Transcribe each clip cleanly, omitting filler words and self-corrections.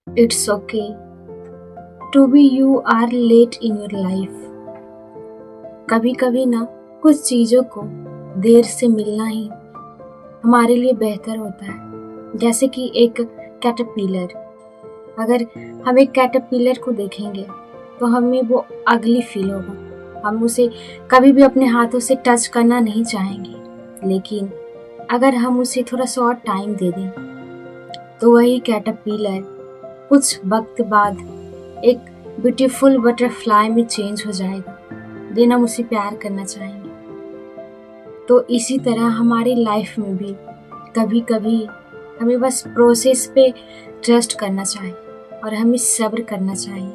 It's okay to be you are late in your life. कभी कभी ना कुछ चीज़ों को देर से मिलना ही हमारे लिए बेहतर होता है। जैसे कि एक कैटरपिलर, अगर हम एक कैटरपिलर को देखेंगे तो हमें वो अगली फील होगा। हम उसे कभी भी अपने हाथों से टच करना नहीं चाहेंगे, लेकिन अगर हम उसे थोड़ा सा और टाइम दे दें तो वही कैटरपिलर कुछ वक्त बाद एक ब्यूटीफुल बटरफ्लाई में चेंज हो जाएगा। देन हम उसे प्यार करना चाहेंगे। तो इसी तरह हमारी लाइफ में भी कभी कभी हमें बस प्रोसेस पे ट्रस्ट करना चाहिए और हमें सब्र करना चाहिए।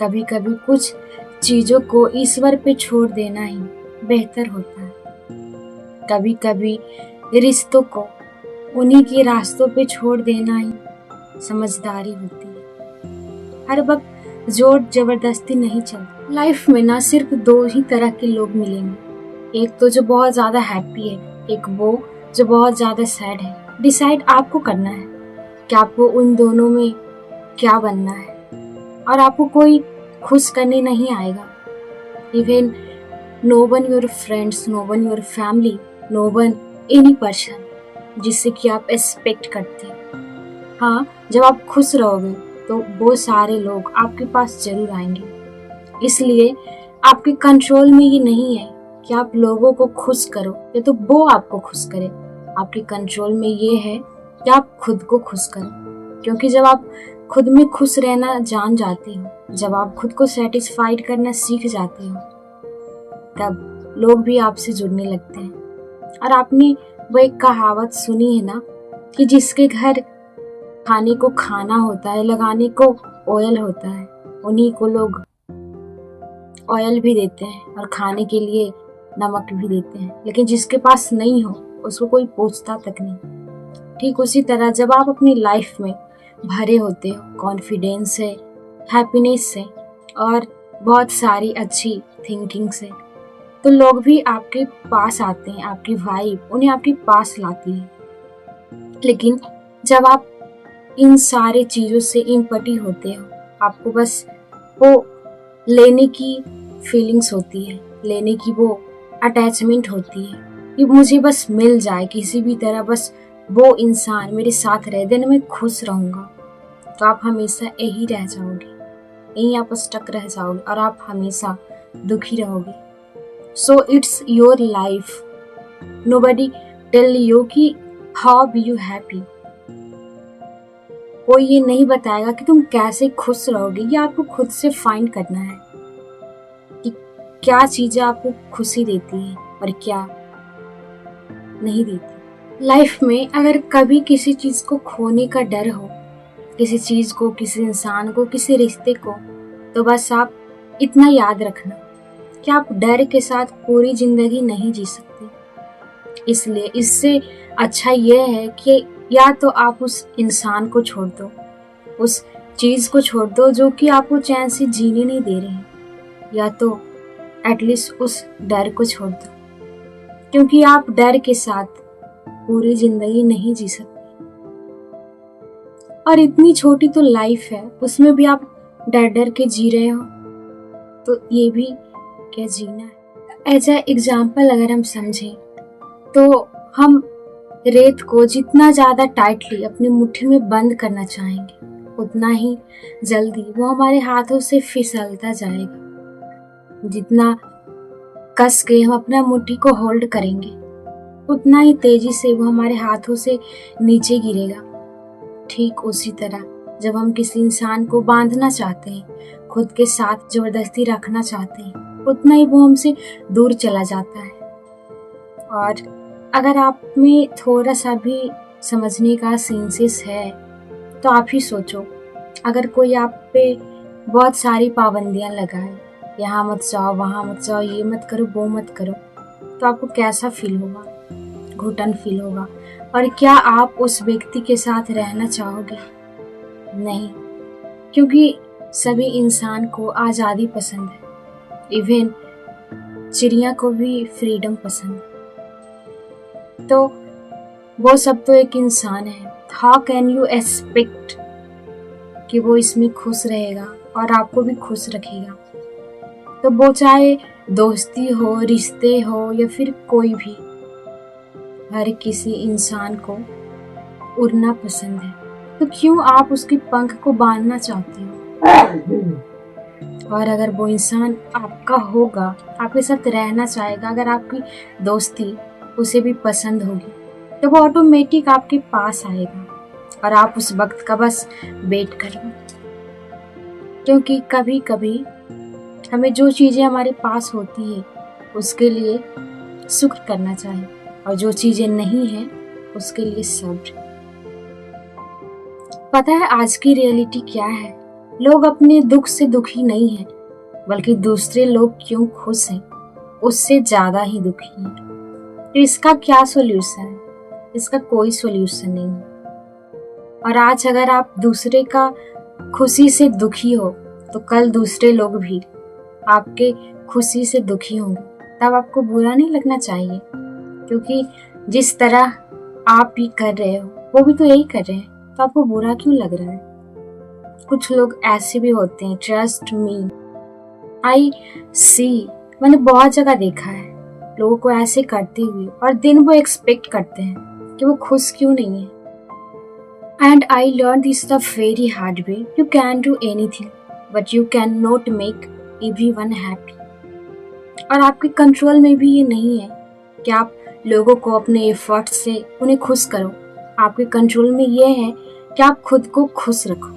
कभी कभी कुछ चीज़ों को ईश्वर पे छोड़ देना ही बेहतर होता है। कभी कभी रिश्तों को उन्हीं के रास्तों पे छोड़ देना ही समझदारी होती है। हर वक्त जोर जबरदस्ती नहीं चलती। लाइफ में ना सिर्फ दो ही तरह के लोग मिलेंगे, एक तो जो बहुत ज़्यादा हैप्पी है, एक वो जो बहुत ज़्यादा सैड है। डिसाइड आपको करना है कि आपको उन दोनों में क्या बनना है। और आपको कोई खुश करने नहीं आएगा। Even no one your friends, no one your family, no one any person जिससे कि आप एक्सपेक्ट करते हैं। हाँ, जब आप खुश रहोगे तो वो सारे लोग आपके पास जरूर आएंगे। इसलिए आपके कंट्रोल में ये नहीं है कि आप लोगों को खुश करो या तो वो आपको खुश करे। आपके कंट्रोल में ये है कि आप खुद को खुश करो। क्योंकि जब आप खुद में खुश रहना जान जाते हो, जब आप खुद को सेटिस्फाइड करना सीख जाते हो, तब लोग भी आपसे जुड़ने लगते हैं। और आपने वो एक कहावत सुनी है ना कि जिसके घर खाने को खाना होता है, लगाने को ऑयल होता है, उन्हीं को लोग ऑयल भी देते हैं और खाने के लिए नमक भी देते हैं। लेकिन जिसके पास नहीं हो उसको कोई पूछता तक नहीं। ठीक उसी तरह जब आप अपनी लाइफ में भरे होते हो कॉन्फिडेंस से, हैप्पीनेस से और बहुत सारी अच्छी थिंकिंग से, तो लोग भी आपके पास आते हैं। आपकी वाइब उन्हें आपके पास लाती है। लेकिन जब आप इन सारे चीज़ों से इम्पटी होते हो, आपको बस वो लेने की फीलिंग्स होती है, लेने की वो अटैचमेंट होती है कि मुझे बस मिल जाए किसी भी तरह, बस वो इंसान मेरे साथ रहे, देन मैं खुश रहूँगा। तो आप हमेशा यही रह जाओगे, यहीं आप स्टक रह जाओगे और आप हमेशा दुखी रहोगे। So it's your life, nobody tell you कि हाउ बी यू हैप्पी। कोई ये नहीं बताएगा कि तुम कैसे खुश रहोगे। ये आपको खुद से फाइंड करना है कि क्या चीज़ें आपको खुशी देती हैं और क्या नहीं देती। लाइफ में अगर कभी किसी चीज़ को खोने का डर हो, किसी चीज़ को, किसी इंसान को, किसी रिश्ते को, तो बस आप इतना याद रखना कि आप डर के साथ पूरी जिंदगी नहीं जी सकते। इसलिए इससे अच्छा यह है कि या तो आप उस इंसान को छोड़ दो, उस चीज़ को छोड़ दो जो कि आपको चैन से जीने नहीं दे रही, या तो एटलीस्ट उस डर को छोड़ दो, क्योंकि आप डर के साथ पूरी जिंदगी नहीं जी सकते। और इतनी छोटी तो लाइफ है, उसमें भी आप डर डर के जी रहे हो, तो ये भी क्या जीना है। एज ए एग्जाम्पल अगर हम समझें तो हम रेत को जितना ज़्यादा टाइटली अपनी मुट्ठी में बंद करना चाहेंगे, उतना ही जल्दी वो हमारे हाथों से फिसलता जाएगा। जितना कस के हम अपना मुट्ठी को होल्ड करेंगे, उतना ही तेजी से वो हमारे हाथों से नीचे गिरेगा। ठीक उसी तरह जब हम किसी इंसान को बांधना चाहते हैं, खुद के साथ जबरदस्ती रखना चाहते हैं, उतना ही वो हमसे दूर चला जाता है। और अगर आप में थोड़ा सा भी समझने का सेंसेस है तो आप ही सोचो, अगर कोई आप पे बहुत सारी पाबंदियां लगाए, यहाँ मत जाओ, वहाँ मत जाओ, ये मत करो, वो मत करो, तो आपको कैसा फील होगा? घुटन फील होगा। और क्या आप उस व्यक्ति के साथ रहना चाहोगे? नहीं, क्योंकि सभी इंसान को आज़ादी पसंद है। इवन चिड़िया को भी फ्रीडम पसंद है। तो वो सब तो एक इंसान है, हाउ कैन यू एक्सपेक्ट कि वो इसमें खुश रहेगा और आपको भी खुश रखेगा। तो वो चाहे दोस्ती हो, रिश्ते हो या फिर कोई भी, हर किसी इंसान को उड़ना पसंद है। तो क्यों आप उसके पंख को बांधना चाहते हो? और अगर वो इंसान आपका होगा, आपके साथ रहना चाहेगा, अगर आपकी दोस्ती उसे भी पसंद होगी, तो वो ऑटोमेटिक आपके पास आएगा और आप उस वक्त का बस वेट करो। क्योंकि कभी कभी हमें जो चीज़ें हमारे पास होती है उसके लिए शुक्र करना चाहिए, और जो चीज़ें नहीं हैं उसके लिए सब्र। पता है आज की रियलिटी क्या है? लोग अपने दुख से दुखी नहीं हैं, बल्कि दूसरे लोग क्यों खुश हैं उससे ज़्यादा ही दुखी हैं। तो इसका क्या सॉल्यूशन है? इसका कोई सॉल्यूशन नहीं है। और आज अगर आप दूसरे का खुशी से दुखी हो, तो कल दूसरे लोग भी आपके खुशी से दुखी होंगे। तब आपको बुरा नहीं लगना चाहिए, क्योंकि जिस तरह आप भी कर रहे हो वो भी तो यही कर रहे हैं, तो आपको बुरा क्यों लग रहा है? कुछ लोग ऐसे भी होते हैं, ट्रस्ट मी, आई सी, मैंने बहुत जगह देखा है लोगों को ऐसे करते हुए, और दिन वो एक्सपेक्ट करते हैं कि वो खुश क्यों नहीं है। And I learn this the very hard way, you can do anything but you can not make everyone happy. और आपके कंट्रोल में भी ये नहीं है कि आप लोगों को अपने एफर्ट से उन्हें खुश करो। आपके कंट्रोल में ये है कि आप खुद को खुश रखो।